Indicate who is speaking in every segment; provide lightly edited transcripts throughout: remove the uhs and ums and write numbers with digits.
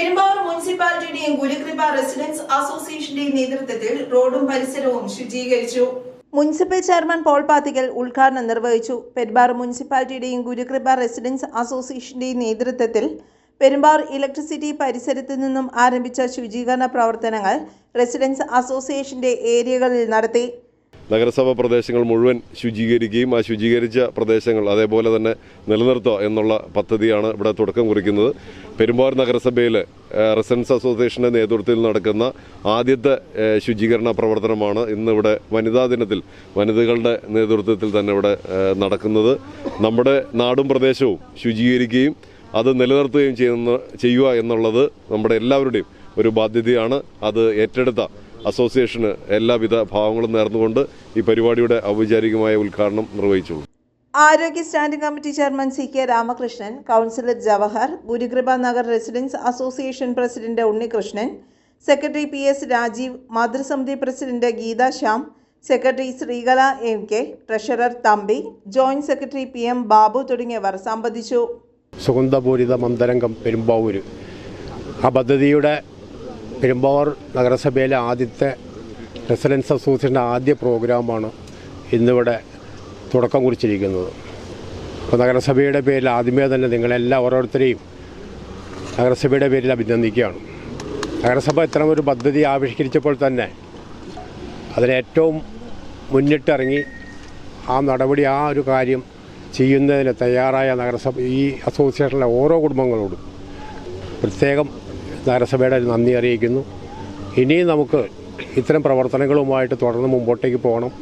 Speaker 1: Perumbavoor മുനിസിപ്പാലിറ്റിയുടെയും Gurukripa residence അസോസിയേഷന്റെയും നേതൃത്വത്തിൽ റോഡും പരിസരവും ശുചീകരിച്ചു. മുനിസിപ്പൽ ചെയർമാൻ പോൾ പാത്തിക്കൽ ഉദ്ഘാടനം നിർവഹിച്ചു. പെരുമ്പാവൂർ മുനിസിപ്പാലിറ്റിയുടെയും ഗുരുകൃപ റെസിഡൻസ് അസോസിയേഷന്റെയും നേതൃത്വത്തിൽ പെരുമ്പാവൂർ ഇലക്ട്രിസിറ്റി പരിസരത്തു നിന്നും ആരംഭിച്ച ശുചീകരണ പ്രവർത്തനങ്ങൾ റെസിഡൻസ് അസോസിയേഷന്റെ ഏരിയകളിൽ നടത്തി.
Speaker 2: നഗരസഭാ പ്രദേശങ്ങൾ മുഴുവൻ ശുചീകരിക്കുകയും ആ ശുചീകരിച്ച പ്രദേശങ്ങൾ അതേപോലെ തന്നെ നിലനിർത്തുക എന്നുള്ള പദ്ധതിയാണ് ഇവിടെ തുടക്കം കുറിക്കുന്നത്. പെരുമ്പാവൂർ നഗരസഭയിൽ റെസിഡൻസ് അസോസിയേഷന്റെ നേതൃത്വത്തിൽ നടക്കുന്ന ആദ്യത്തെ ശുചീകരണ പ്രവർത്തനമാണ് ഇന്നിവിടെ വനിതാ ദിനത്തിൽ വനിതകളുടെ നേതൃത്വത്തിൽ തന്നെ ഇവിടെ നടക്കുന്നത്. നമ്മുടെ നാടും പ്രദേശവും ശുചീകരിക്കുകയും അത് നിലനിർത്തുകയും ചെയ്യുക എന്നുള്ളത് നമ്മുടെ എല്ലാവരുടെയും ഒരു ബാധ്യതയാണ്. അത് ഏറ്റെടുത്ത അസോസിയേഷന് എല്ലാവിധ ഭാവങ്ങളും നേർന്നുകൊണ്ട് ഈ പരിപാടിയുടെ ഔപചാരികമായ ഉദ്ഘാടനം നിർവഹിച്ചു.
Speaker 1: ആരോഗ്യ standing committee chairman CK Ramakrishnan, councillor Jawahar, Gurukripa Nagar residents association president Unnikrishnan, secretary PS Rajeev, മാതൃസമിതി president Geetha Shyam, secretary Sreekala MK, treasurer Thampi, joint secretary PM Babu തുടങ്ങിയവർ സംബന്ധിച്ചു.
Speaker 3: സുഗന്ധപൂരിത മന്ദരംഗം പെരുമ്പാവൂർ ആ പദ്ധതിയുടെ പെരുമ്പാവൂർ നഗരസഭയിലെ ആദ്യത്തെ റെസിഡൻസ് അസോസിയേഷൻ്റെ ആദ്യ പ്രോഗ്രാമാണ് ഇന്നിവിടെ തുടക്കം കുറിച്ചിരിക്കുന്നത്. അപ്പോൾ നഗരസഭയുടെ പേരിൽ ആദ്യമേ തന്നെ നിങ്ങളെല്ലാം ഓരോരുത്തരെയും നഗരസഭയുടെ പേരിൽ അഭിനന്ദിക്കുകയാണ്. നഗരസഭ ഇത്തരമൊരു പദ്ധതി ആവിഷ്കരിച്ചപ്പോൾ തന്നെ അതിലേറ്റവും മുന്നിട്ടിറങ്ങി ആ നടപടി ആ ഒരു കാര്യം ചെയ്യുന്നതിന് തയ്യാറായ നഗരസഭ ഈ അസോസിയേഷനിലെ ഓരോ കുടുംബങ്ങളോടും പ്രത്യേകം നഗരസഭയുടെ നന്ദി അറിയിക്കുന്നു. ഇനിയും നമുക്ക് ഇത്തരം പ്രവർത്തനങ്ങളുമായിട്ട് തുടർന്ന് മുമ്പോട്ടേക്ക് പോകണം.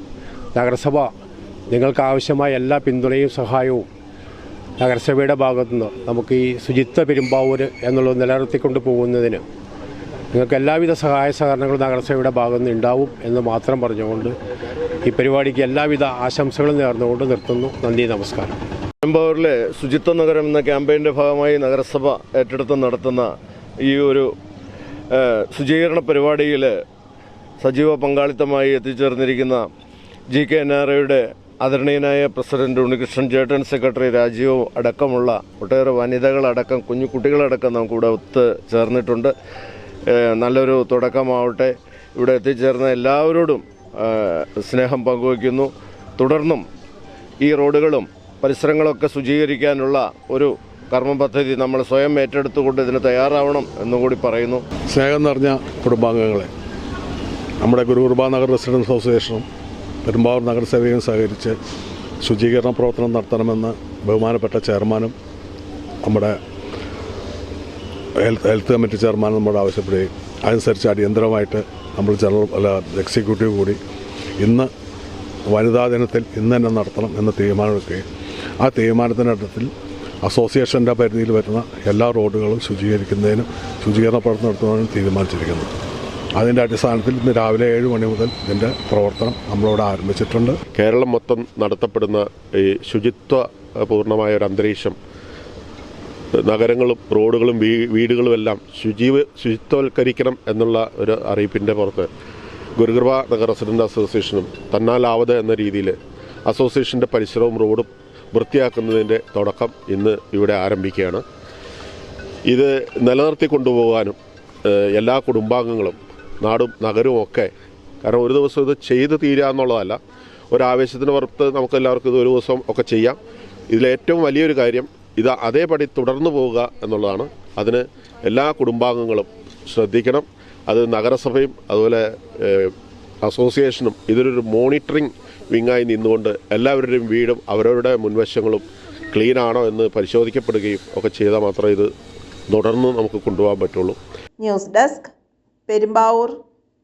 Speaker 3: നഗരസഭ നിങ്ങൾക്ക് ആവശ്യമായ എല്ലാ പിന്തുണയും സഹായവും നഗരസഭയുടെ ഭാഗത്തുനിന്ന് നമുക്ക് ഈ ശുചിത്വ പെരുമ്പാവൂർ എന്നുള്ളത് നിലനിർത്തിക്കൊണ്ട് പോകുന്നതിന് നിങ്ങൾക്ക് എല്ലാവിധ സഹായ സഹകരണങ്ങളും നഗരസഭയുടെ ഭാഗത്തുനിന്ന് ഉണ്ടാവും എന്ന് മാത്രം പറഞ്ഞുകൊണ്ട് ഈ പരിപാടിക്ക് എല്ലാവിധ ആശംസകളും നേർന്നുകൊണ്ട് നിർത്തുന്നു. നന്ദി, നമസ്കാരം.
Speaker 2: പെരുമ്പാവൂരിലെ ശുചിത്വ നഗരം എന്ന ക്യാമ്പയിൻ്റെ ഭാഗമായി നഗരസഭ ഏറ്റെടുത്ത് നടത്തുന്ന ഈ ഒരു ശുചീകരണ പരിപാടിയിൽ സജീവ പങ്കാളിത്തമായി എത്തിച്ചേർന്നിരിക്കുന്ന GK NRAയുടെ ആദരണീയനായ പ്രസിഡന്റ് ഉണ്ണികൃഷ്ണൻ ചേട്ടൻ, സെക്രട്ടറി രാജീവ് അടക്കമുള്ള ഒട്ടേറെ വനിതകളടക്കം കുഞ്ഞു കുട്ടികളടക്കം നമുക്കിവിടെ ഒത്ത് ചേർന്നിട്ടുണ്ട്. നല്ലൊരു തുടക്കമാവട്ടെ. ഇവിടെ എത്തിച്ചേർന്ന എല്ലാവരോടും സ്നേഹം പങ്കുവയ്ക്കുന്നു. തുടർന്നും ഈ റോഡുകളും പരിസരങ്ങളൊക്കെ ശുചീകരിക്കാനുള്ള ഒരു കർമ്മ പദ്ധതി നമ്മൾ സ്വയം ഏറ്റെടുത്തുകൊണ്ട് ഇതിന് തയ്യാറാവണം എന്നുകൂടി പറയുന്നു.
Speaker 4: സ്നേഹം നിറഞ്ഞ കുടുംബാംഗങ്ങളെ, നമ്മുടെ ഗുരുകൃപ നഗർ റെസിഡൻസ് അസോസിയേഷനും പെരുമ്പാവൂർ നഗരസഭയും സഹകരിച്ച് ശുചീകരണ പ്രവർത്തനം നടത്തണമെന്ന് ബഹുമാനപ്പെട്ട ചെയർമാനും നമ്മുടെ ഹെൽത്ത് കമ്മിറ്റി ചെയർമാനും നമ്മോട് ആവശ്യപ്പെടുകയും അതനുസരിച്ച് അടിയന്തരമായിട്ട് നമ്മൾ എക്സിക്യൂട്ടീവ് കൂടി ഇന്ന് വനിതാ ദിനത്തിൽ ഇന്ന് തന്നെ നടത്തണം എന്ന് തീരുമാനമെടുക്കുകയും ആ തീരുമാനത്തിൻ്റെ അടിസ്ഥാനത്തിൽ അസോസിയേഷൻ്റെ പരിധിയിൽ വരുന്ന എല്ലാ റോഡുകളും ശുചീകരിക്കുന്നതിനും ശുചീകരണ പ്രവർത്തനം നടത്തുന്നതിനും തീരുമാനിച്ചിരിക്കുന്നു. അതിൻ്റെ അടിസ്ഥാനത്തിൽ ഇന്ന് രാവിലെ 7 മണി മുതൽ ഇതിൻ്റെ പ്രവർത്തനം നമ്മളിവിടെ ആരംഭിച്ചിട്ടുണ്ട്.
Speaker 2: കേരളം മൊത്തം നടത്തപ്പെടുന്ന ഈ ശുചിത്വ പൂർണ്ണമായ ഒരു അന്തരീക്ഷം, നഗരങ്ങളും റോഡുകളും വീടുകളും എല്ലാം ശുചിത്വവൽക്കരിക്കണം എന്നുള്ള ഒരു അറിയിപ്പിൻ്റെ പുറത്ത് ഗുരുകൃപ നഗർ റെസിഡൻസ് അസോസിയേഷനും തന്നാലാവത് എന്ന രീതിയിൽ അസോസിയേഷൻ്റെ പരിസരവും റോഡും വൃത്തിയാക്കുന്നതിൻ്റെ തുടക്കം ഇന്ന് ഇവിടെ ആരംഭിക്കുകയാണ്. ഇത് നിലനിർത്തി കൊണ്ടുപോകാനും എല്ലാ കുടുംബാംഗങ്ങളും നാടും നഗരവും ഒക്കെ, കാരണം ഒരു ദിവസം ഇത് ചെയ്ത് തീരുക എന്നുള്ളതല്ല, ഒരാവേശത്തിന് പുറത്ത് നമുക്കെല്ലാവർക്കും ഇത് ഒരു ദിവസം ഒക്കെ ചെയ്യാം. ഇതിലേറ്റവും വലിയൊരു കാര്യം ഇത് അതേപടി തുടർന്നു പോവുക എന്നുള്ളതാണ്. അതിന് എല്ലാ കുടുംബാംഗങ്ങളും ശ്രദ്ധിക്കണം. അത് നഗരസഭയും അതുപോലെ അസോസിയേഷനും ഇതിനൊരു മോണിറ്ററിംഗ് വിങ്ങായി നിന്നുകൊണ്ട് എല്ലാവരുടെയും വീടും അവരവരുടെ മുൻവശങ്ങളും ക്ലീനാണോ എന്ന് പരിശോധിക്കപ്പെടുകയും ഒക്കെ ചെയ്താൽ മാത്രമേ ഇത് തുടർന്ന് നമുക്ക് കൊണ്ടുപോകാൻ പറ്റുള്ളൂ.
Speaker 1: News desk, Perumbavoor.